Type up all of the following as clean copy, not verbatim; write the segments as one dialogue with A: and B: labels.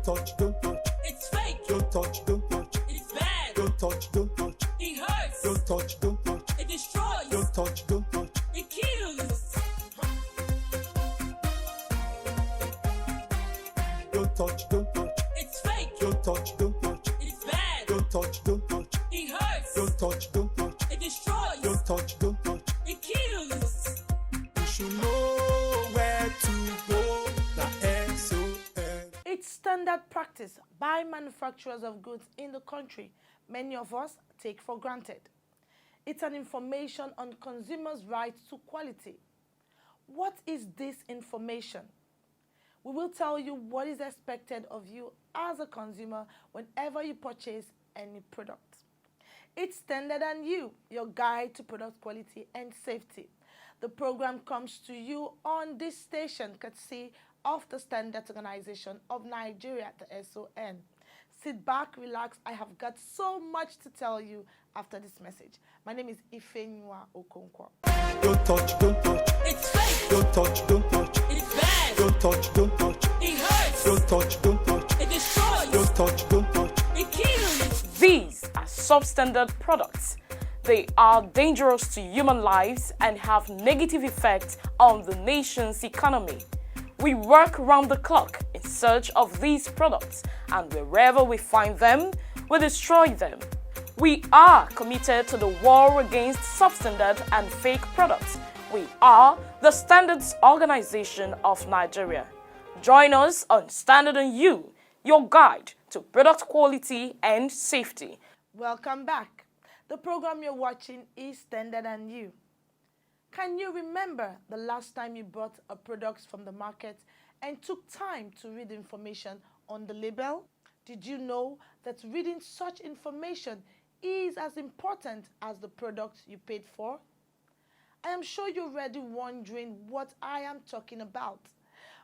A: touch, don't touch.
B: It's fake.
A: Don't touch, don't touch.
B: It's bad.
A: Don't touch, don't touch.
B: It hurts.
A: Don't touch, don't touch.
B: It destroys.
A: Don't touch, don't touch.
B: It kills.
A: Don't touch, don't touch.
B: It's fake.
A: Don't touch, don't touch.
B: It's bad.
A: Don't touch, don't touch.
B: It hurts.
A: Don't touch, don't touch.
B: It destroys.
A: Don't touch, don't touch.
B: It kills.
A: You should know where to go. The SOS.
C: It's standard practice by manufacturers of goods in the country many of us take for granted. It's an information on consumers' rights to quality. What is this information? We will tell you what is expected of you as a consumer whenever you purchase any product. It's Standard and You, your guide to product quality and safety. The program comes to you on this station courtesy of the Standards Organization of Nigeria, the SON. Sit back, relax. I have got so much to tell you after this message. My name is Ifenyua Okonkwo.
A: Don't touch, don't touch.
B: It's fake.
A: Don't touch, don't touch.
B: It's bad.
A: Don't touch, don't touch.
B: It hurts.
A: Don't touch, don't touch.
B: It destroys.
A: Don't touch, don't touch.
B: It kills.
D: These are substandard products. They are dangerous to human lives and have negative effects on the nation's economy. We work round the clock in search of these products, and wherever we find them, we destroy them. We are committed to the war against substandard and fake products. We are the Standards Organization of Nigeria. Join us on Standard and You, your guide to product quality and safety.
C: Welcome back. The program you're watching is Standard and You. Can you remember the last time you bought a product from the market and took time to read information on the label? Did you know that reading such information is as important as the product you paid for? I am sure you're already wondering what I am talking about.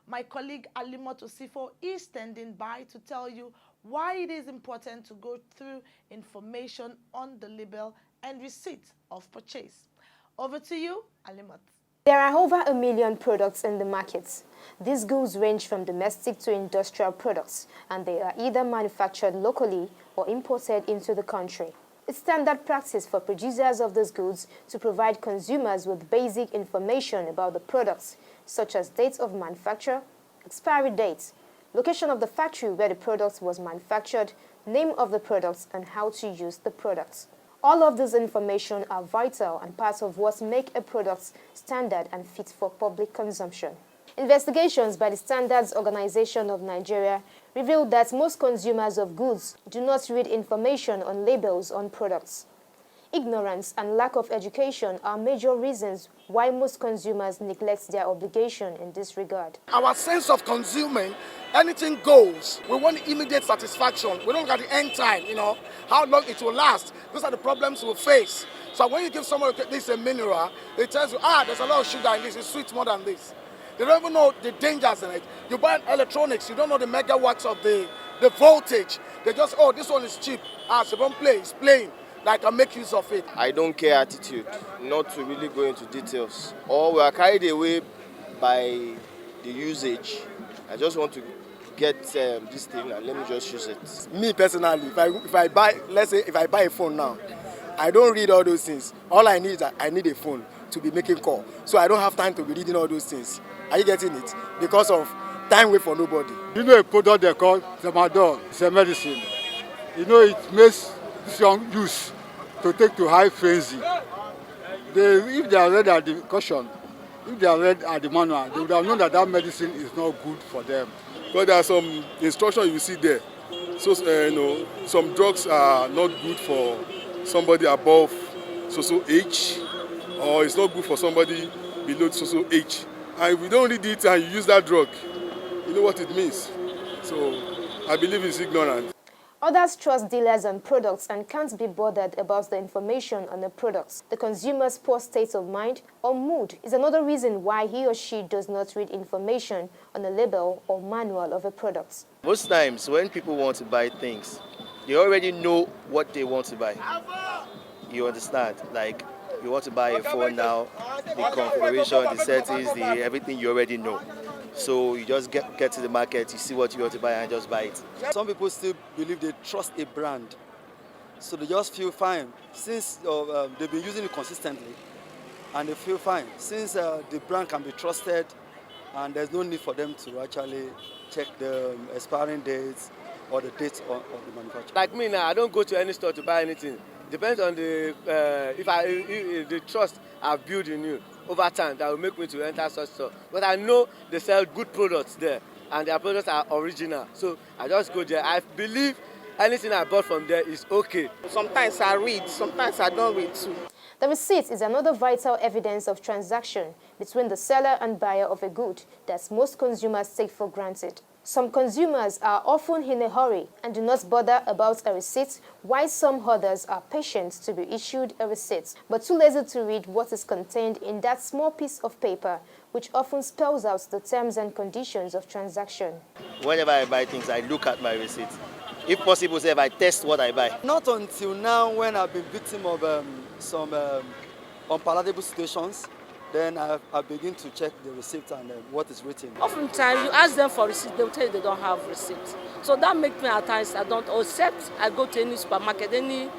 C: My colleague Alimot Osifo is standing by to tell you why it is important to go through information on the label and receipt of purchase. Over to you, Alimot.
E: There are over 1 million products in the market. These goods range from domestic to industrial products, and they are either manufactured locally or imported into the country. It's standard practice for producers of these goods to provide consumers with basic information about the products, such as dates of manufacture, expiry dates, location of the factory where the product was manufactured, name of the products, and how to use the products. All of this information are vital and part of what make a product standard and fit for public consumption. Investigations by the Standards Organization of Nigeria revealed that most consumers of goods do not read information on labels on products. Ignorance and lack of education are major reasons why most consumers neglect their obligation in this regard.
F: Our sense of consuming, anything goes. We want immediate satisfaction. We don't look at the end time, how long it will last. Those are the problems we'll face. So when you give someone this a mineral, it tells you, there's a lot of sugar in this, it's sweet more than this. They don't even know the dangers in it. You buy electronics, you don't know the megawatts of the voltage. They just, this one is cheap. So don't play, it's plain. Like I make use of it.
G: I don't care attitude, not to really go into details. Or we are carried away by the usage. I just want to get this thing and let me just use it.
F: Me personally, if I buy, let's say if I buy a phone now, I don't read all those things. All I need is I need a phone to be making call. So I don't have time to be reading all those things. Are you getting it? Because of time wait for nobody.
H: You know a product they call Tramadol, it's a medicine. It makes young use to take to high frenzy. If they are read at the caution, if they are read at the manual, they would have known that medicine is not good for them.
I: But there are some instructions you see there. So some drugs are not good for somebody above so age, or it's not good for somebody below so age. And if you don't read it and you use that drug, you know what it means. So I believe it's ignorant.
E: Others trust dealers and products and can't be bothered about the information on the products. The consumer's poor state of mind or mood is another reason why he or she does not read information on the label or manual of a product.
G: Most times when people want to buy things, they already know what they want to buy. You understand? Like you want to buy a phone now, the configuration, the settings, everything you already know. So you just get to the market, you see what you want to buy and just buy it.
J: Some people still believe they trust a brand, so they just feel fine since they've been using it consistently, and they feel fine since the brand can be trusted, and there's no need for them to actually check the expiring dates or the dates of the manufacturer.
G: Like me now, I don't go to any store to buy anything. Depends on the if the trust I've built in you over time that will make me to enter such store. But I know they sell good products there, and their products are original. So I just go there. I believe anything I bought from there is okay.
K: Sometimes I read, sometimes I don't read too.
E: The receipt is another vital evidence of transaction between the seller and buyer of a good that most consumers take for granted. Some consumers are often in a hurry and do not bother about a receipt, while some others are patient to be issued a receipt, but too lazy to read what is contained in that small piece of paper, which often spells out the terms and conditions of transaction.
G: Whenever I buy things, I look at my receipt. If possible, say if I test what I buy.
J: Not until now, when I've been victim of some unpalatable situations, then I begin to check the receipt and what is written.
K: Oftentimes, you ask them for receipt, they will tell you they don't have receipt. So that makes me at times, I don't accept. I go to any supermarket, any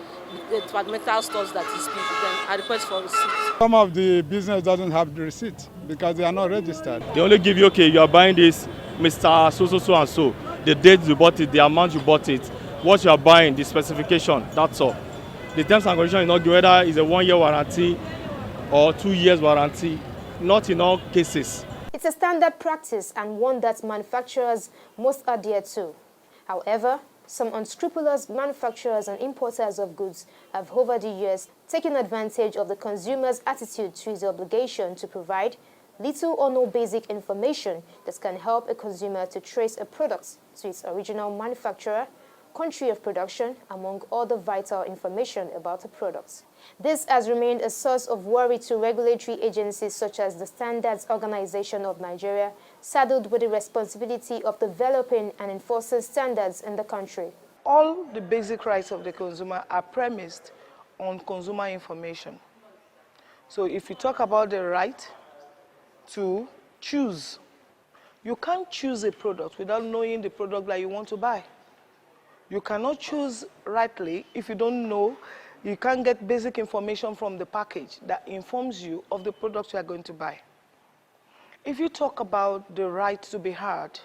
K: departmental stores that is big, then I request for receipt.
H: Some of the business doesn't have the receipt because they are not registered.
L: They only give you, okay, you are buying this, Mr. So and so, the date you bought it, the amount you bought it, what you are buying, the specification, that's all. The terms and conditions is not given, whether it's a 1-year warranty or 2 years warranty, not in all cases.
E: It's a standard practice and one that manufacturers must adhere to. However, some unscrupulous manufacturers and importers of goods have over the years taken advantage of the consumer's attitude to his obligation to provide little or no basic information that can help a consumer to trace a product to its original manufacturer, country of production, among other vital information about the products. This has remained a source of worry to regulatory agencies such as the Standards Organization of Nigeria, saddled with the responsibility of developing and enforcing standards in the country.
C: All the basic rights of the consumer are premised on consumer information. So if you talk about the right to choose, you can't choose a product without knowing the product that you want to buy. You cannot choose rightly if you don't know. You can't get basic information from the package that informs you of the product you are going to buy. If you talk about the right to be heard,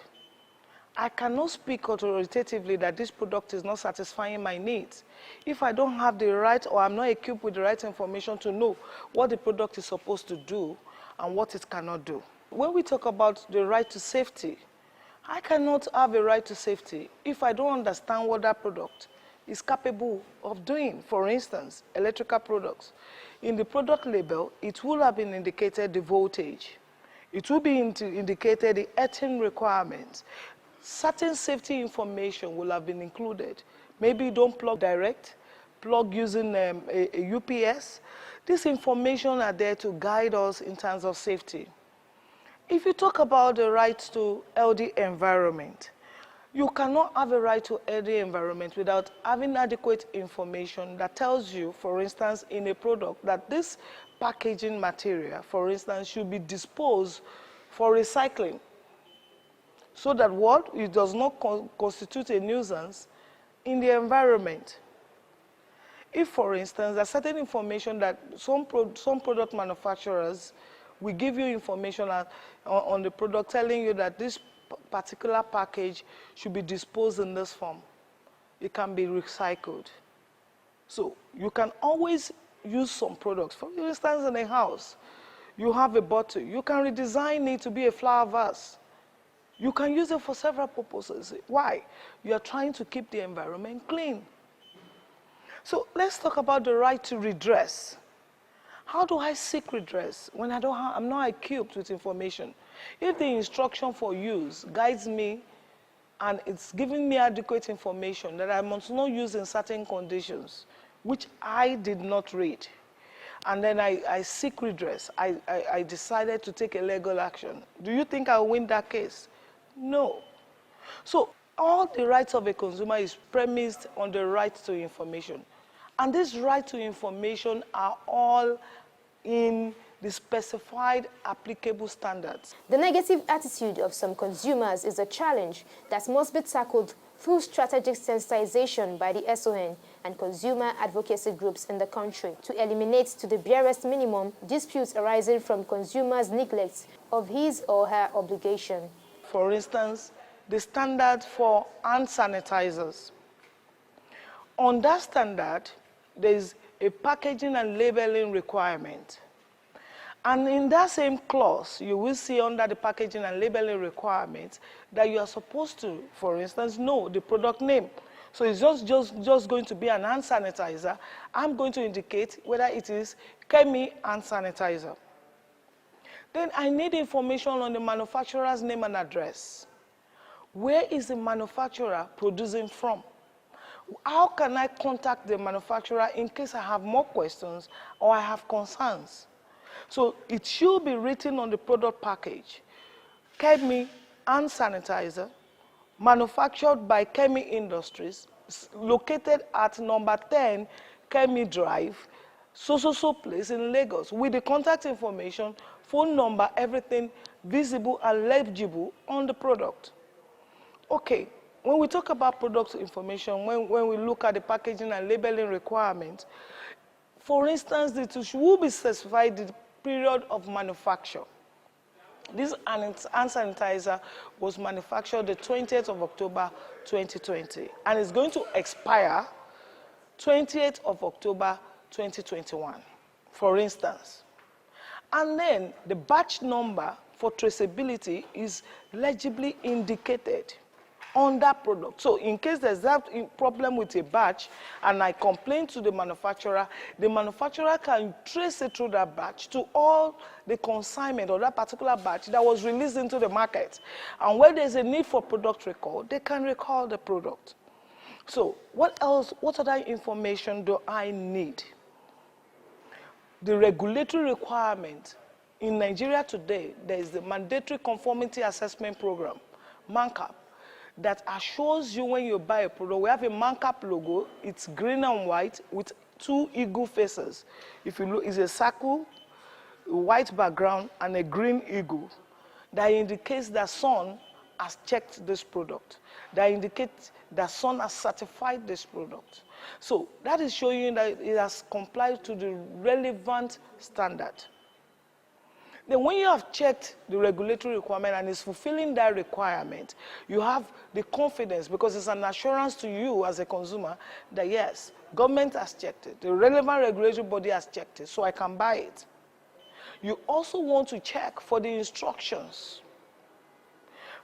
C: I cannot speak authoritatively that this product is not satisfying my needs if I don't have the right or I'm not equipped with the right information to know what the product is supposed to do and what it cannot do. When we talk about the right to safety, I cannot have a right to safety if I don't understand what that product is capable of doing. For instance, electrical products. In the product label, it will have been indicated the voltage. It will be indicated the earthing requirements. Certain safety information will have been included. Maybe you don't plug direct, plug using a UPS. This information are there to guide us in terms of safety. If you talk about the right to healthy environment, you cannot have a right to healthy environment without having adequate information that tells you, for instance, in a product, that this packaging material, for instance, should be disposed for recycling, so that what? It does not constitute a nuisance in the environment. If, for instance, there's certain information that some product manufacturers will give you information on the product telling you that this particular package should be disposed in this form. It can be recycled. So you can always use some products. For instance, in a house, you have a bottle. You can redesign it to be a flower vase. You can use it for several purposes. Why? You are trying to keep the environment clean. So let's talk about the right to redress. How do I seek redress when I'm not equipped with information? If the instruction for use guides me and it's giving me adequate information that I must not use in certain conditions, which I did not read, and then I seek redress, I decided to take a legal action, do you think I'll win that case? No. So all the rights of a consumer is premised on the right to information. And these rights to information are all in the specified applicable standards.
E: The negative attitude of some consumers is a challenge that must be tackled through strategic sensitization by the SON and consumer advocacy groups in the country to eliminate to the barest minimum disputes arising from consumers' neglect of his or her obligation.
C: For instance, the standard for hand sanitizers. On that standard, there is a packaging and labeling requirement. And in that same clause, you will see under the packaging and labeling requirements that you are supposed to, for instance, know the product name. So it's just going to be an hand sanitizer. I'm going to indicate whether it is Kemi hand sanitizer. Then I need information on the manufacturer's name and address. Where is the manufacturer producing from? How can I contact the manufacturer in case I have more questions or I have concerns? So it should be written on the product package. Kemi hand sanitizer, manufactured by Kemi Industries, located at number 10 Kemi Drive, so place in Lagos, with the contact information, phone number, everything visible and legible on the product. Okay, when we talk about product information, when we look at the packaging and labeling requirements, for instance, it will be specified the period of manufacture. This hand sanitizer was manufactured the 20th of October 2020 and is going to expire 20th of October 2021, for instance. And then the batch number for traceability is legibly indicated on that product. So in case there's that problem with a batch and I complain to the manufacturer can trace it through that batch to all the consignment or that particular batch that was released into the market. And where there's a need for product recall, they can recall the product. So what else, what other information do I need? The regulatory requirement in Nigeria today, there is the Mandatory Conformity Assessment Program, MANCAP, that assures you when you buy a product. We have a MANCAP logo. It's green and white with two eagle faces. If you look, it's a circle, a white background, and a green eagle. That indicates that Sun has checked this product. That indicates that Sun has certified this product. So that is showing you that it has complied to the relevant standard. Then when you have checked the regulatory requirement and is fulfilling that requirement, you have the confidence, because it's an assurance to you as a consumer that yes, government has checked it, the relevant regulatory body has checked it, so I can buy it. You also want to check for the instructions.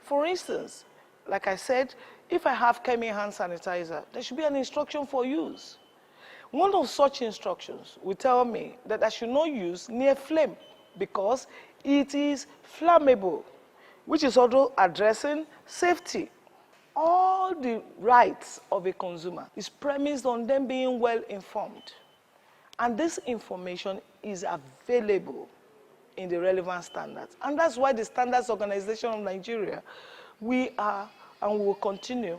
C: For instance, like I said, if I have Kemi hand sanitizer, there should be an instruction for use. One of such instructions will tell me that I should not use near flame, because it is flammable, which is also addressing safety. All the rights of a consumer is premised on them being well informed. And this information is available in the relevant standards. And that's why the Standards Organization of Nigeria, we are and will continue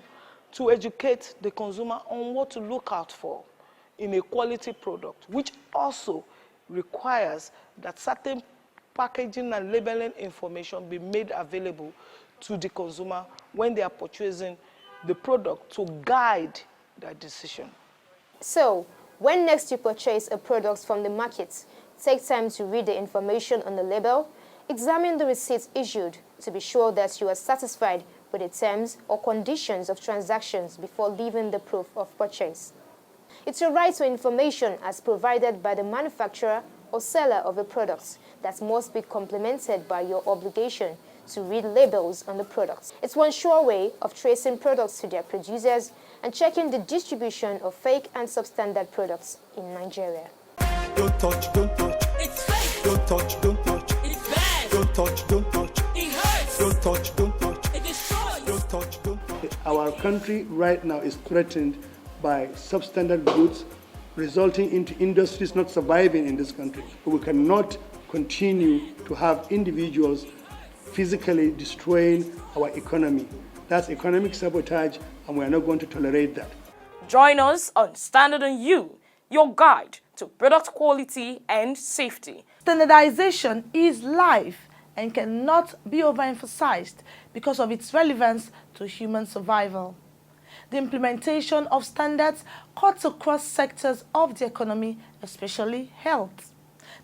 C: to educate the consumer on what to look out for in a quality product, which also requires that certain packaging and labeling information be made available to the consumer when they are purchasing the product to guide their decision.
E: So, when next you purchase a product from the market, take time to read the information on the label, examine the receipts issued to be sure that you are satisfied with the terms or conditions of transactions before leaving the proof of purchase. It's your right to information as provided by the manufacturer or seller of a product that must be complemented by your obligation to read labels on the products. It's one sure way of tracing products to their producers and checking the distribution of fake and substandard products in Nigeria.
A: Don't touch, don't touch.
B: It's fake.
A: Don't touch, don't touch.
B: It's bad.
A: Don't touch, don't touch.
B: It hurts.
A: Don't touch, don't touch.
B: It destroys.
A: Don't touch, don't touch.
M: Our country right now is threatened by substandard goods, resulting into industries not surviving in this country. We cannot continue to have individuals physically destroying our economy. That's economic sabotage, and we are not going to tolerate that.
D: Join us on Standard on You, your guide to product quality and safety.
C: Standardization is life and cannot be overemphasized because of its relevance to human survival. The implementation of standards cuts across sectors of the economy, especially health.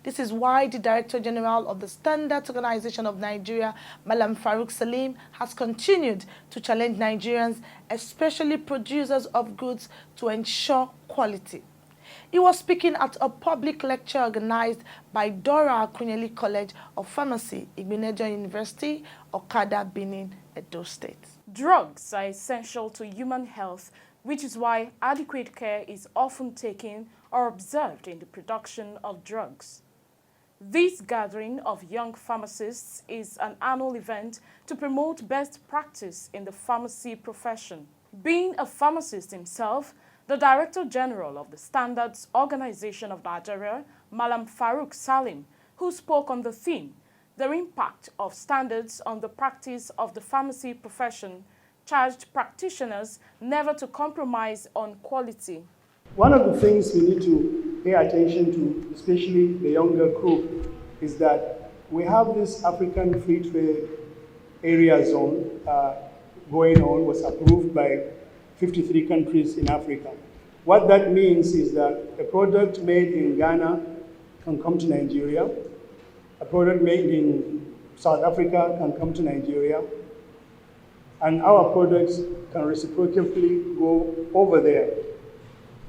C: This is why the Director General of the Standards Organization of Nigeria, Malam Farouk Salim, has continued to challenge Nigerians, especially producers of goods, to ensure quality. He was speaking at a public lecture organized by Dora Akunyeli College of Pharmacy, Igbenedion University, Okada, Benin, Edo State.
D: Drugs are essential to human health, which is why adequate care is often taken or observed in the production of drugs. This gathering of young pharmacists is an annual event to promote best practice in the pharmacy profession. Being a pharmacist himself, the Director General of the Standards Organization of Nigeria, Malam Farouk Salim, who spoke on the theme, the impact of standards on the practice of the pharmacy profession, charged practitioners never to compromise on quality.
M: One of the things we need to pay attention to, especially the younger group, is that we have this African Free Trade Area Zone going on, was approved by 53 countries in Africa. What that means is that a product made in Ghana can come to Nigeria, a product made in South Africa can come to Nigeria, and our products can reciprocally go over there.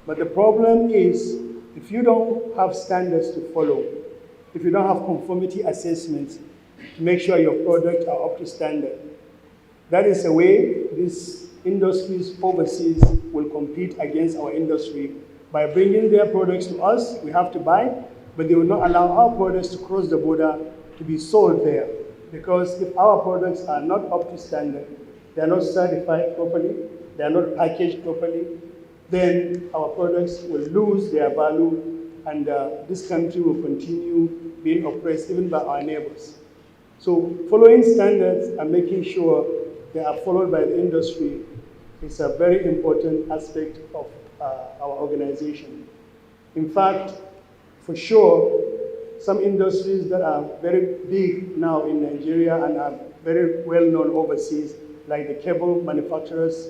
M: But the problem is, if you don't have standards to follow, if you don't have conformity assessments to make sure your products are up to standard, that is a way these industries overseas will compete against our industry. By bringing their products to us, we have to buy, but they will not allow our products to cross the border to be sold there. Because if our products are not up to standard, they are not certified properly, they are not packaged properly, then our products will lose their value, and this country will continue being oppressed even by our neighbors. So following standards and making sure they are followed by the industry is a very important aspect of our organization. In fact, for sure, some industries that are very big now in Nigeria and are very well known overseas, like the cable manufacturers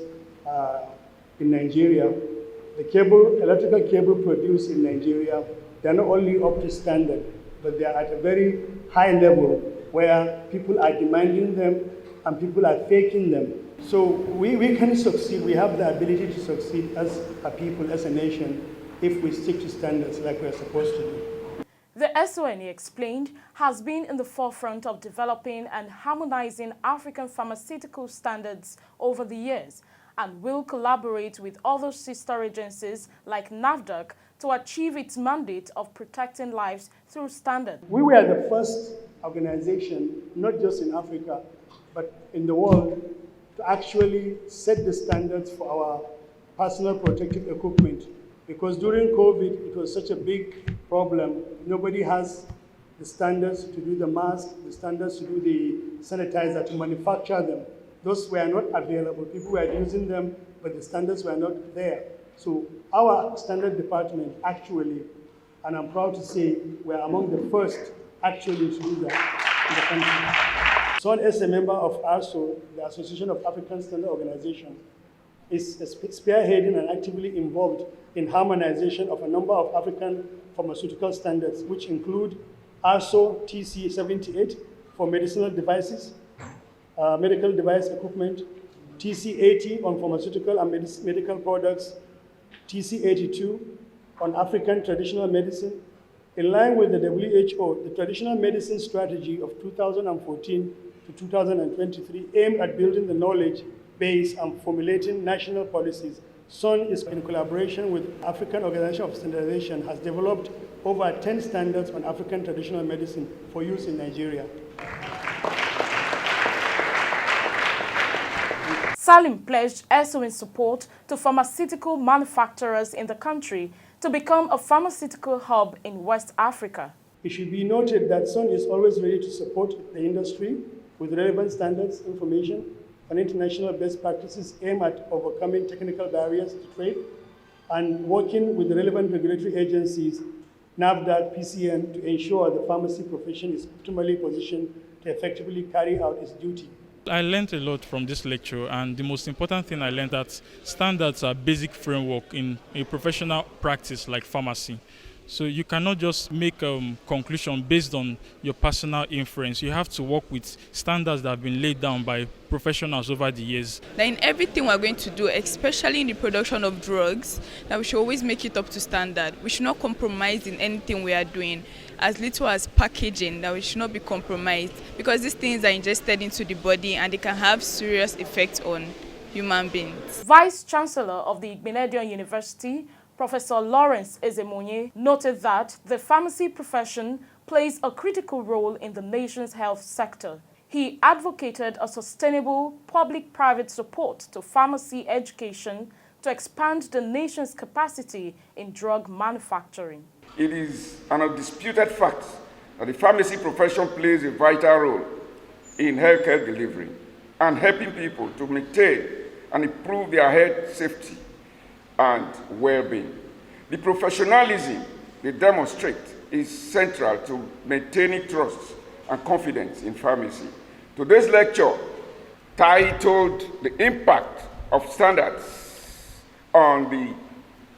M: in Nigeria, the electrical cable produced in Nigeria, they're not only up to standard, but they're at a very high level where people are demanding them and people are faking them. So we can succeed, we have the ability to succeed as a people, as a nation, if we stick to standards like we're supposed to do.
D: The SON, he explained, has been in the forefront of developing and harmonizing African pharmaceutical standards over the years and will collaborate with other sister agencies like NAFDAC to achieve its mandate of protecting lives through standards.
M: We were the first organization, not just in Africa, but in the world, to actually set the standards for our personal protective equipment. Because during COVID, it was such a big problem. Nobody has the standards to do the mask, the standards to do the sanitizer, to manufacture them. Those were not available. People were using them, but the standards were not there. So our standard department actually, and I'm proud to say, we're among the first actually to do that in the country. So as a member of ASO, the Association of African Standard Organizations, is spearheading and actively involved in harmonization of a number of African pharmaceutical standards, which include ASO TC 78 for medicinal devices, medical device equipment, TC 80 on pharmaceutical and medical products, TC 82 on African traditional medicine. In line with the WHO, the traditional medicine strategy of 2014 to 2023 aimed at building the knowledge base and formulating national policies. SON is in collaboration with African Organization of Standardization has developed over 10 standards on African traditional medicine for use in Nigeria.
D: Salim pledged SON support to pharmaceutical manufacturers in the country to become a pharmaceutical hub in West Africa.
M: It should be noted that SON is always ready to support the industry with relevant standards, information, and international best practices aimed at overcoming technical barriers to trade and working with the relevant regulatory agencies NAFDAC, PCN to ensure the pharmacy profession is optimally positioned to effectively carry out its duty.
L: I learned a lot from this lecture, and the most important thing I learned that standards are basic framework in a professional practice like pharmacy. So you cannot just make a conclusion based on your personal inference. You have to work with standards that have been laid down by professionals over the years.
N: That in everything we're going to do, especially in the production of drugs, that we should always make it up to standard. We should not compromise in anything we are doing. As little as packaging, that we should not be compromised, because these things are ingested into the body and they can have serious effects on human beings.
D: Vice Chancellor of the Igbinedion University, Professor Lawrence Ezemonye, noted that the pharmacy profession plays a critical role in the nation's health sector. He advocated a sustainable public-private support to pharmacy education to expand the nation's capacity in drug manufacturing.
O: It is an undisputed fact that the pharmacy profession plays a vital role in healthcare delivery and helping people to maintain and improve their health safety and well-being. The professionalism they demonstrate is central to maintaining trust and confidence in pharmacy. Today's lecture, titled "The Impact of Standards on the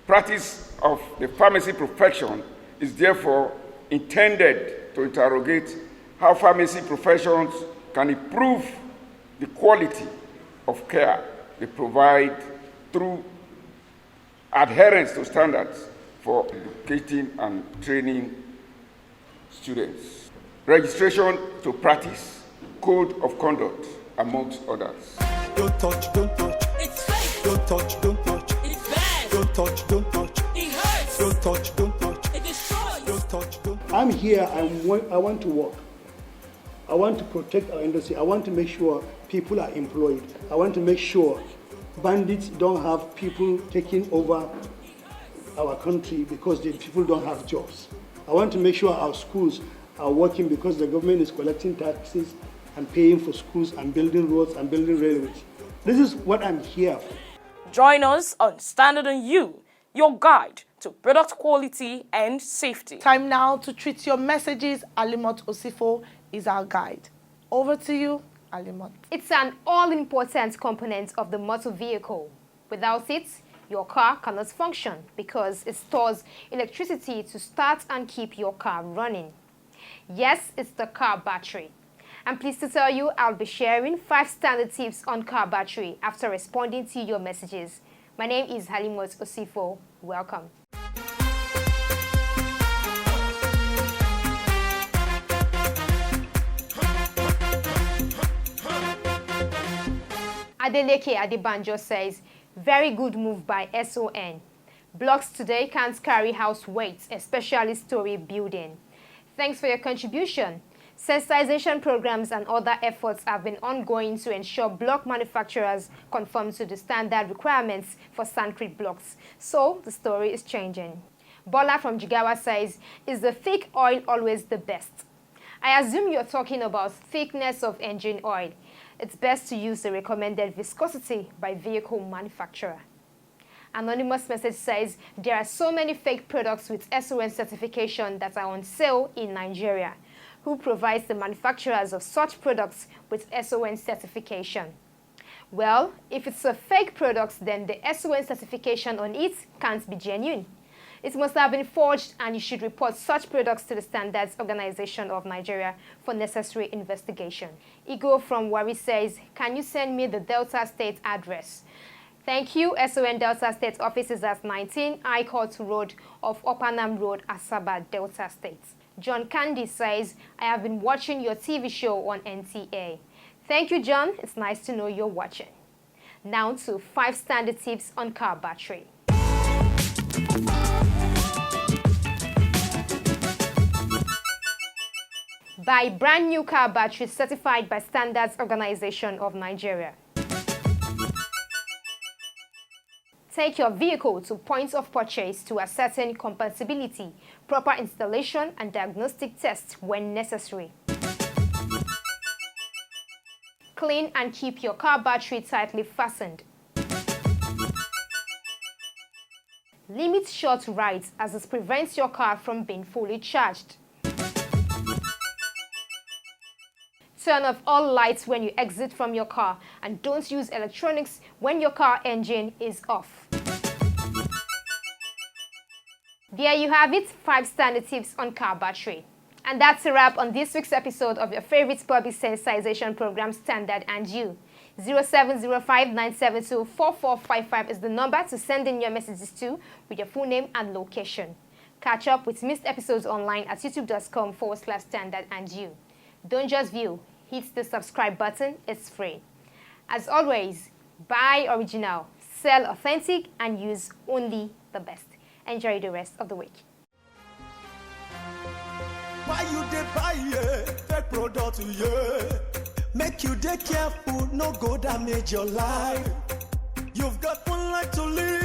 O: Practice of the Pharmacy Profession," is therefore intended to interrogate how pharmacy professions can improve the quality of care they provide through adherence to standards for educating and training students, registration to practice, code of conduct, amongst others.
A: Don't touch, don't touch.
B: It's fake.
A: Don't touch, don't touch.
B: It's bad.
A: Don't touch, don't touch.
B: It hurts.
A: Don't touch, don't touch.
B: It destroys.
A: Don't touch, don't touch.
M: I'm here, I want to work. I want to protect our industry. I want to make sure people are employed. I want to make sure bandits don't have people taking over our country because the people don't have jobs. I want to make sure our schools are working because the government is collecting taxes and paying for schools and building roads and building railways. This is what I'm here for.
D: Join us on Standard on You, your guide to product quality and safety.
C: Time now to treat your messages. Alimot Osifo is our guide. Over to you, Alimot.
E: It's an all-important component of the motor vehicle. Without it, your car cannot function because it stores electricity to start and keep your car running. Yes, it's the car battery. I'm pleased to tell you I'll be sharing 5 standard tips on car battery after responding to your messages. My name is Halimot Osifo. Welcome. Adeleke Adebanjo says, very good move by SON. Blocks today can't carry house weight, especially story building. Thanks for your contribution. Sensitization programs and other efforts have been ongoing to ensure block manufacturers conform to the standard requirements for Sancrete blocks. So the story is changing. Bola from Jigawa says, is the thick oil always the best? I assume you're talking about thickness of engine oil. It's best to use the recommended viscosity by vehicle manufacturer. Anonymous message says, there are so many fake products with SON certification that are on sale in Nigeria. Who provides the manufacturers of such products with SON certification? Well, if it's a fake product, then the SON certification on it can't be genuine. It must have been forged, and you should report such products to the Standards Organization of Nigeria for necessary investigation. Igor from Wari says, can you send me the Delta State address? Thank you. SON Delta State office is at 19 I Court Road of Opanam Road, Asaba, Delta State. John Candy says, I have been watching your TV show on NTA. Thank you, John. It's nice to know you're watching. Now to 5 standard tips on car battery. Buy brand new car batteries certified by Standards Organization of Nigeria. Take your vehicle to points of purchase to ascertain compatibility, proper installation and diagnostic tests when necessary. Clean and keep your car battery tightly fastened. Limit short rides as this prevents your car from being fully charged. Turn off all lights when you exit from your car and don't use electronics when your car engine is off. There you have it, 5 standard tips on car battery. And that's a wrap on this week's episode of your favorite public sensitization program, Standard and You. 0705-972-4455 is the number to send in your messages to with your full name and location. Catch up with missed episodes online at youtube.com/Standard and You. Don't just view, hit the subscribe button, it's free. As always, buy original, sell authentic, and use only the best. Enjoy the rest of the week.
A: Why you dey buy fake product, Make you dey careful, no go damage your life. You've got one life to live.